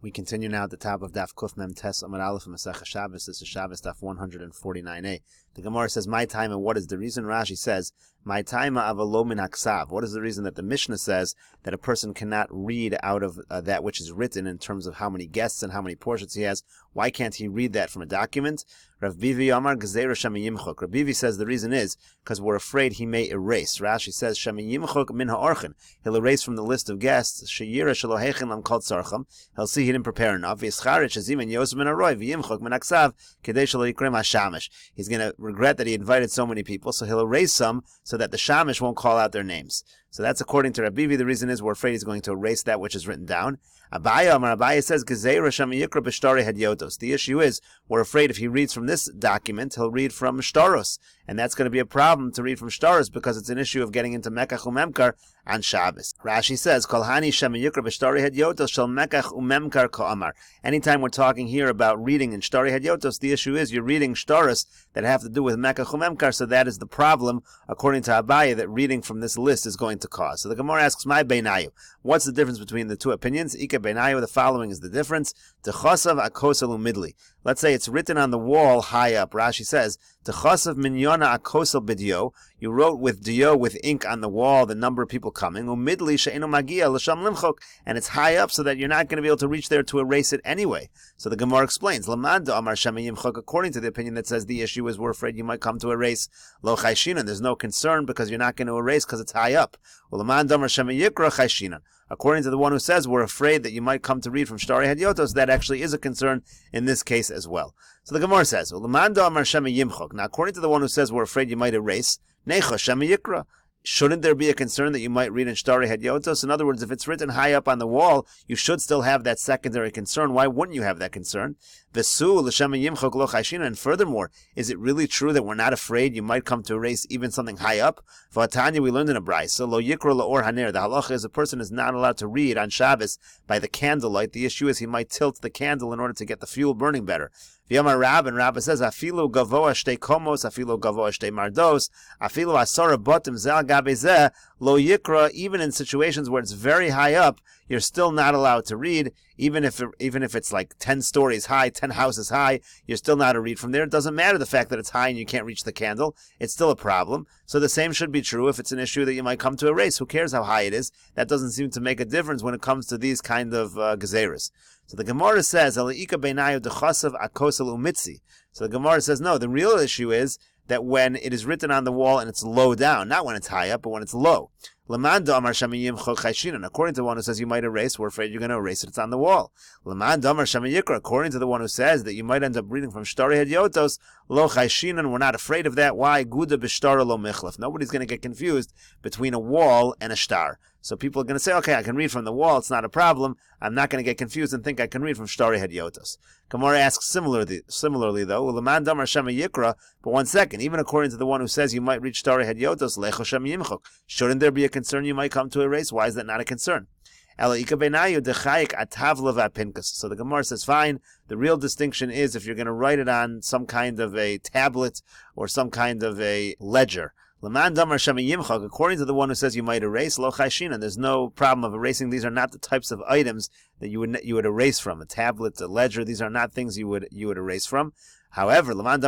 We continue now at the top of Daf Kuf Mem Tes Amar Aleph Meseches Shabbos. This is Shabbos Daf 149a. The Gemara says, "My time," and what is the reason? Rashi says, "My time avalo min haksav." What is the reason that the Mishnah says that a person cannot read out of that which is written in terms of how many guests and how many portions he has? Why can't he read that from a document? Rav Bivi Amar Gezeira Shemiyimchuk. Rav Bivi says the reason is because we're afraid he may erase. Rashi says, "Shemiyimchuk min ha'orchen." He'll erase from the list of guests. Sheyira shalohechin lam kol tzarcham. He'll see he didn't prepare enough. V'yischarich azim yosem min haroy v'yimchuk min haksav kedei shelo yikrem hashamish. He's going to regret that he invited so many people, so he'll erase some so that the shamish won't call out their names. So that's according to Rabbi Bivi. The reason is we're afraid he's going to erase that which is written down. Abaya says, the issue is we're afraid if he reads from this document, he'll read from shtaros. And that's going to be a problem to read from shtaros because it's an issue of getting into mekach umemkar on Shabbos. Rashi says, anytime we're talking here about reading in shtari hadyotos, the issue is you're reading shtaros that have to do with mekach umemkar, so that is the problem, according to Abaya, that reading from this list is going to cause. So the Gemara asks, "My beinayu." What's the difference between the two opinions? Ika beinayu, the following is the difference. Techasav akosel umidli. Let's say it's written on the wall high up. Rashi says, Techasav minyona akosel bidyo. You wrote with dio, with ink on the wall, the number of people coming. Umidli she'enu magia l'sham limchok. And it's high up so that you're not going to be able to reach there to erase it anyway. So the Gemara explains, Lamanda amar shemiyimchok, according to the opinion that says the issue is we're afraid you might come to erase. Lo chayshinan, there's no concern because you're not going to erase because it's high up. Lamanda amar shemiyikra chayshinan. According to the one who says we're afraid that you might come to read from Shtari Hadyotos, that actually is a concern in this case as well. So the Gemara says, now according to the one who says we're afraid you might erase, shouldn't there be a concern that you might read in Shtari Hadyotos? In other words, if it's written high up on the wall, you should still have that secondary concern. Why wouldn't you have that concern? And furthermore, is it really true that we're not afraid you might come to erase even something high up? We learned in a brayso, lo yikra la'or haner. The halacha is a person is not allowed to read on Shabbos by the candlelight. The issue is he might tilt the candle in order to get the fuel burning better. V'yamar Rab, and Rabba says, afilu gavoa shtei komos, afilu gavoa shtei mardos, afilu asara botim zel gabe zeh, lo yikra. Even in situations where it's very high up, you're still not allowed to read. Even if it's like 10 stories high, 10 houses high, you're still not to read from there. It doesn't matter the fact that it's high and you can't reach the candle. It's still a problem. So the same should be true if it's an issue that you might come to erase. Who cares how high it is? That doesn't seem to make a difference when it comes to these kind of gezeras. So the Gemara says, so the Gemara says, no, the real issue is that when it is written on the wall and it's low down, not when it's high up, but when it's low. According to the one who says you might erase, we're afraid you're going to erase it. It's on the wall. According to the one who says that you might end up reading from Shtari Hadyotos, lo chayshinan, we're not afraid of that. Why? Guda b'shtar lo michlef. Nobody's going to get confused between a wall and a shtar. So people are going to say, okay, I can read from the wall, it's not a problem. I'm not going to get confused and think I can read from Shtari Hadyotos. Gemara asks similarly though, but one second, even according to the one who says you might read Shtari Hadyotos, lecho shem yimchok, shouldn't there be a concern you might come to erase? Why is that not a concern? So the Gemara says, fine, the real distinction is if you're going to write it on some kind of a tablet or some kind of a ledger. According to the one who says you might erase, lo chayshinan, there's no problem of erasing. These are not the types of items that you would erase from. A tablet, a ledger, these are not things you would erase from. However, according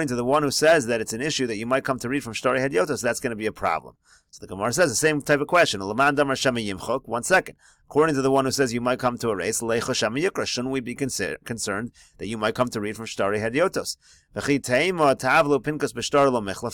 to the one who says that it's an issue that you might come to read from Shtari Hadyotos, that's going to be a problem. So the Gemara says the same type of question. One second. According to the one who says you might come to erase, shouldn't we be concerned that you might come to read from Shtari Hadyotos?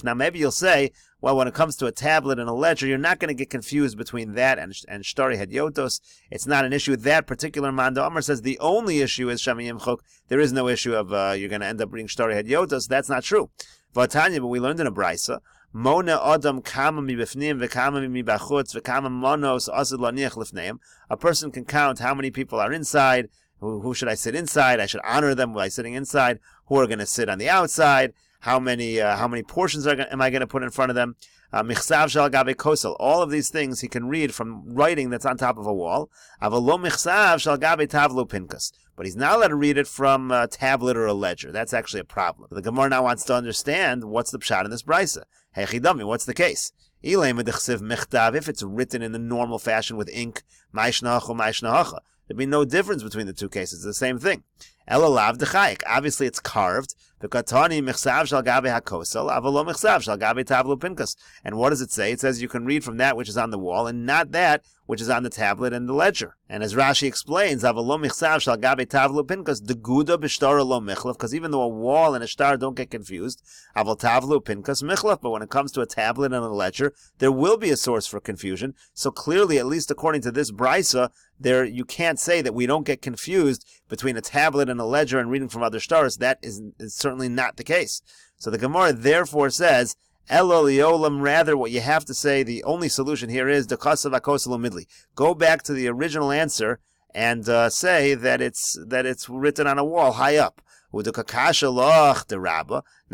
Now maybe you'll say, well, when it comes to a tablet and a ledger, you're not going to get confused between that and Shtari Hadyotos. It's not an issue. That particular Manda Amar says the only issue is Shemiyimchok. There is no issue of you're going to end up reading Shtari Hadyotos. That's not true. Vatanya, but we learned in a brayso, Mona Adam Kama mi bifnim v'kama mi bachutz v'kama monos asid laniach lifneim. A person can count how many people are inside. Who should I sit inside? I should honor them by sitting inside. Who are going to sit on the outside? How many portions am I going to put in front of them? Michsav shal gabe kosel. All of these things he can read from writing that's on top of a wall. Avalo michsav shal gabe tavlo pinkas. But he's not allowed to read it from a tablet or a ledger. That's actually a problem. The Gemara now wants to understand what's the pshat in this brisa. Hey chidami, what's the case? If it's written in the normal fashion with ink, ma'ishnahacha, There'd be no difference between the two cases. It's the same thing. Elalav dechayik. Obviously, it's carved. V'katani michsav shal gabe hakosel, avalo michsav shal gabe tavlu pinkas. And what does it say? It says you can read from that which is on the wall, and not that which is on the tablet and the ledger. And as Rashi explains, avalo michsav shal gabe tavlu pinkas, deguda b'shtar lo michlef, because even though a wall and a shtar don't get confused, aval tavlu pinkas michlef. But when it comes to a tablet and a ledger, there will be a source for confusion. So clearly, at least according to this brisa, there you can't say that we don't get confused between a tablet and a ledger and reading from other stars. That is certainly not the case. So the Gemara therefore says, Elo liolam, rather what you have to say, the only solution here is dekasav akosel midli. Go back to the original answer and say that it's written on a wall high up. Now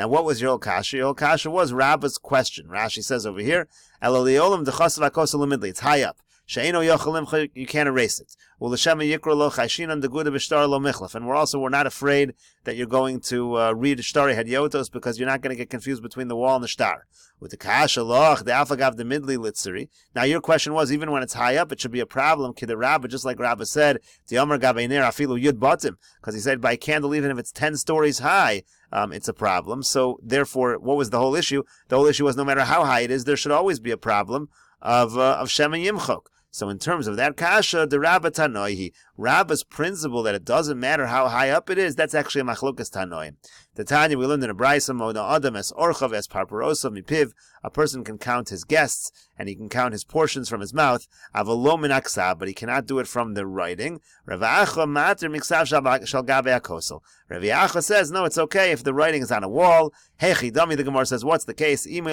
what was your kasha? Your kasha was Rabba's question. Rashi says over here, Elo liolam dekasav akosel midli. It's high up. You can't erase it. And we're not afraid that you're going to read Shtari Hadyotos because you're not going to get confused between the wall and the shtar. Now your question was, even when it's high up, it should be a problem. Just like Rabba said, because he said by candle, even if it's 10 stories high, it's a problem. So therefore, what was the whole issue? The whole issue was no matter how high it is, there should always be a problem of Shem and Yimchok. So in terms of that kasha, the Rabba Tanoihi, Rabba's principle that it doesn't matter how high up it is, that's actually a machlokas Tanoim. The Tanya we learned in a brayso, Moda Adam es orchav es parparosa mipiv, a person can count his guests and he can count his portions from his mouth, avalo min aksav, but he cannot do it from the writing. Rav Acha mater miksav shal gabe akosel. Rav Acha says, no, it's okay if the writing is on a wall. Hey chidami, the Gemara says, what's the case? If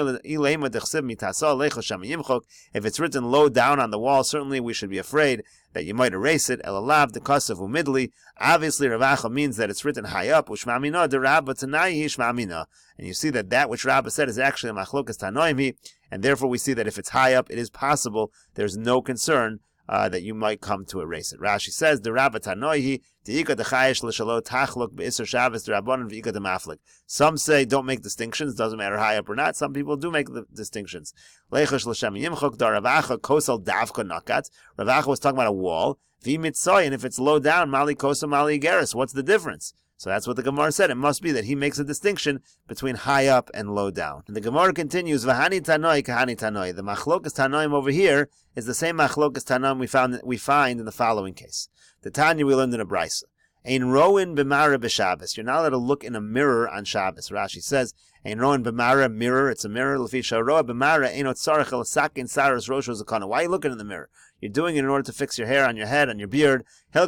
it's written low down on the wall, certainly we should be afraid that you might erase it. Elalav dekasav umidli. Obviously, Rav Acha means that it's written high up. Ushmamina de Rabba Tanai Shmamina. And you see that which Rabba said is actually a machlokas Tanoimi, and therefore we see that if it's high up, it is possible. There's no concern that you might come to erase it. Rashi says, the Rabba Tanoihi, Deika dechayesh l'shalo tachlok be'isr Shabbos d'Rabbanan v'ika demaflik. Some say don't make distinctions, doesn't matter high up or not. Some people do make the distinctions. Leichosh l'shem yimchok da Rav Acha kosel davka nakat. Rav Acha was talking about a wall. V'mitzoy, and if it's low down, mali kosa mali geras. What's the difference? So that's what the Gemara said. It must be that he makes a distinction between high up and low down. And the Gemara continues, V'hani tanoi kahani tanoi. The machlokas tanoim over here is the same machlokas tanoim we find in the following case. The Tanya we learned in a brayso. Ein roin b'mara b'Shabbos. You're not allowed to look in a mirror on Shabbos. Rashi says, Ein roin b'mara, mirror, it's a mirror. L'fi sharoa b'mara, einot tzarech el sakin saras rosho zakana. Why are you looking in the mirror? You're doing it in order to fix your hair on your head, on your beard. So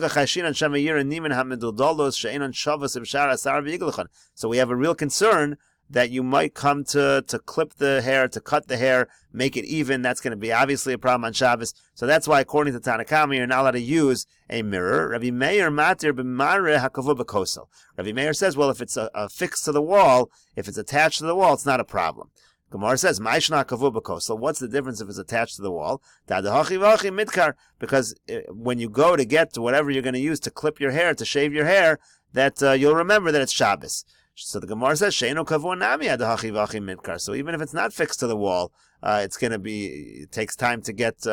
we have a real concern that you might come to clip the hair, to cut the hair, make it even. That's going to be obviously a problem on Shabbos. So that's why, according to Tanakama, you're not allowed to use a mirror. Rabbi Meir matir b'mareh hakavu b'kosel. Rabbi Meir says, well, if it's affixed to the wall, if it's attached to the wall, it's not a problem. Gemara says, "Ma'ishna kavu b'kosel." What's the difference if it's attached to the wall? Because when you go to get to whatever you're going to use to clip your hair, to shave your hair, that you'll remember that it's Shabbos. So the Gemara says, "Sheino kavu nami adahachi v'achi mitkar." So even if it's not fixed to the wall, it's going to be. It takes time to get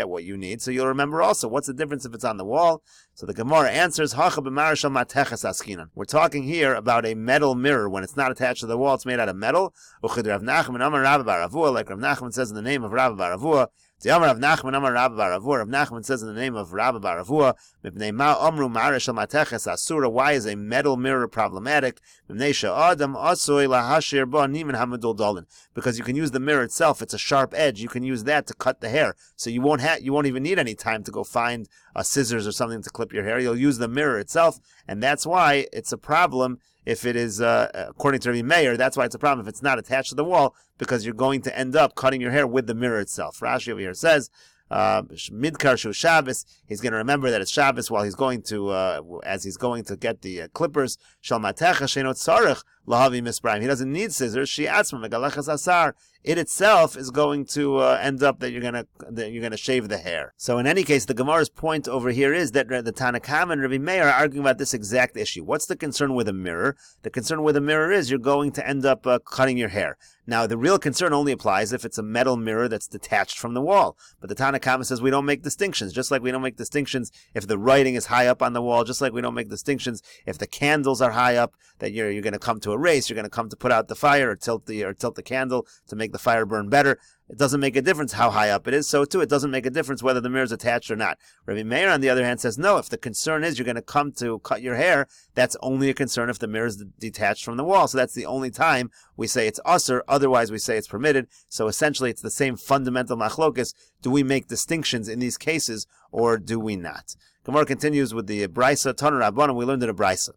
what you need. So you'll remember also. What's the difference if it's on the wall? So the Gemara answers, Hacha b'mara shel mateches askinan. We're talking here about a metal mirror. When it's not attached to the wall, it's made out of metal. Uchid Rav Nachman Amar Rabba bar Avua, like Rav Nachman says in the name of Rabba bar Avua. The Amar Rav Nachman Amar Rabba bar Avua. Rav Nachman says in the name of Rabba bar Avua, Mipnei ma amru mara shel mateches asura. Why is a metal mirror problematic? Mipnei she'adam asoi lahashir ba niman hamadul dalin. Because you can use the mirror itself. It's a sharp edge. You can use that to cut the hair. So you won't even need any time to go find scissors or something to clip your hair. You'll use the mirror itself, and that's why it's a problem if it is, according to Rabbi Meir, that's why it's a problem if it's not attached to the wall, because you're going to end up cutting your hair with the mirror itself. Rashi over here says, Midkar Shu Shabbos, he's going to remember that it's Shabbos while he's going to, as he's going to get the clippers, Shal Matecha Sheinot Sarech. lahavi misbraim. He doesn't need scissors. She atzma megalechas asar. It itself is going to end up that you're gonna shave the hair. So in any case, the Gemara's point over here is that the Tanna Kama and Rabbi Meir are arguing about this exact issue. What's the concern with a mirror? The concern with a mirror is you're going to end up cutting your hair. Now, the real concern only applies if it's a metal mirror that's detached from the wall. But the Tanna Kama says we don't make distinctions, just like we don't make distinctions if the writing is high up on the wall, just like we don't make distinctions if the candles are high up, that you're going to come to a race, you're going to come to put out the fire or tilt the candle to make the fire burn better. It doesn't make a difference how high up it is. So too, it doesn't make a difference whether the mirror is attached or not. Rabbi Meir, on the other hand, says no. If the concern is you're going to come to cut your hair, that's only a concern if the mirror is detached from the wall. So that's the only time we say it's usur. Otherwise, we say it's permitted. So essentially, it's the same fundamental machlokus. Do we make distinctions in these cases or do we not? Gemara continues with the brisa Tanu Rabbanan. We learned in a brisa.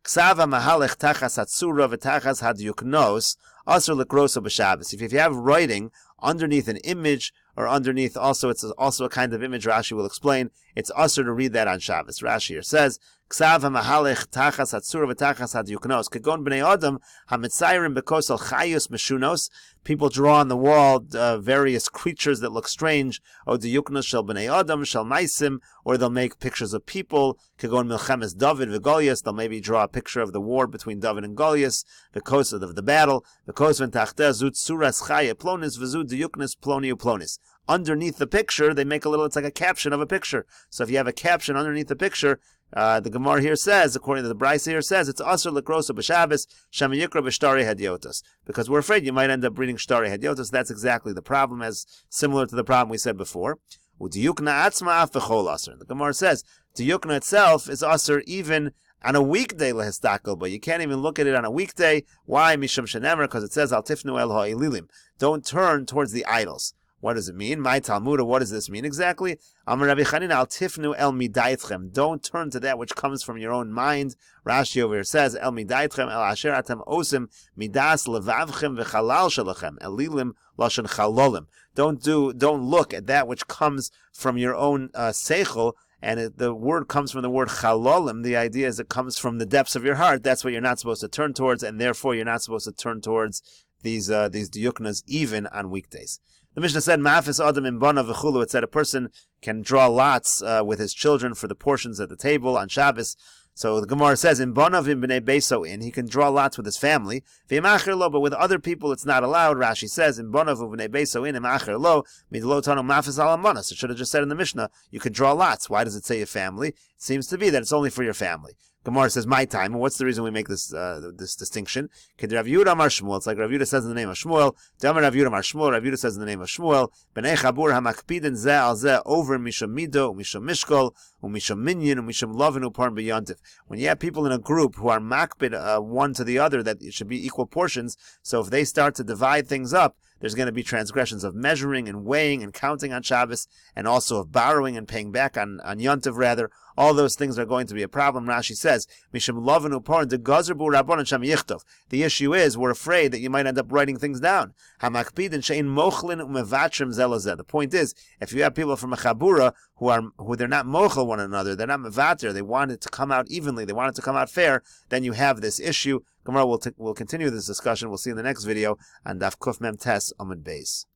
Ksava mahalech tachas hatzura v'tachas hadyuknos asur lekroso b'Shabbos. If you have writing underneath an image or underneath it's also a kind of image, Rashi will explain, it's usur to read that on Shabbos. Rashi here says, Ksav ha-mahalech tachas hatzura v'tachas hadyuknos kagon b'nei adam ha-mitzayrim bekosel chayus meshunos. People draw on the wall various creatures that look strange, or dyuknos shel b'nei adam shel maisim, or they'll make pictures of people, kagon milchemes David v'Goliath, they'll maybe draw a picture of the war between David and Goliath, the kosed of the battle, the kosed v'tachteh zut suras chaya plonis v'zut dyuknos ploni uplonis. Underneath the picture, they make it's like a caption of a picture. So if you have a caption underneath the picture, the Gemara here says, according to the Brisa here says, it's asur lekroso b'Shabbos shamayikra b'shtari hadyotos, because we're afraid you might end up reading shtari hadyotos. That's exactly the problem, as similar to the problem we said before. Udiyukna atzma af v'chol asur. The Gemara says diyukna itself is asur even on a weekday lehistakel, but you can't even look at it on a weekday. Why? Mishum shenemer, because it says al tifnu el ha'ililim. Don't turn towards the idols. What does it mean? My Talmud, what does this mean exactly? Amar Rabbi Chanina, al tifnu el midaitchem. Don't turn to that which comes from your own mind. Rashi over here says, el midaitchem el asher atem osim midas levavchem v'chalal shalachem elilim lashon chalolim. Don't look at that which comes from your own seichel. And the word comes from the word chalolim. The idea is it comes from the depths of your heart. That's what you're not supposed to turn towards, and therefore you're not supposed to turn towards these diyuknas even on weekdays. The Mishnah said, "Ma'afis adam in bana v'chulu." It said a person can draw lots with his children for the portions at the table on Shabbos. So the Gemara says, "In bana v'bnei beiso in," he can draw lots with his family. V'yemacher lo, but with other people it's not allowed. Rashi says, "In bana v'bnei beiso in, imacher lo midlo tanu ma'afis al amana." So it should have just said in the Mishnah, you can draw lots. Why does it say your family? It seems to be that it's only for your family. Gemara says, my time. And what's the reason we make this distinction? Rav Yehuda Amar Shmuel. It's like Rav Yehuda says in the name of Shmuel. Damar Rav Yehuda Amar Shmuel. Rav Yehuda says in the name of Shmuel. B'nei chabur hamakpidin zeh al zeh over misham mido, misham mishkol, umisham minyan, umisham lovin uparn b'yontif. When you have people in a group who are makpid one to the other, that it should be equal portions. So if they start to divide things up, there's going to be transgressions of measuring and weighing and counting on Shabbos, and also of borrowing and paying back on Yontiv rather. All those things are going to be a problem. Rashi says, Misham lovin uparin de gazer bu rabbanan sham yichtov. The issue is, we're afraid that you might end up writing things down. Hamakpid and shein mochlin umevatrim zelazeh. The point is, if you have people from a chabura who they're not mochel one another, they're not mevater, they want it to come out evenly, they want it to come out fair, then you have this issue. Gemara will continue this discussion. We'll see in the next video on Daf Kuf Mem Tes Amud Beis.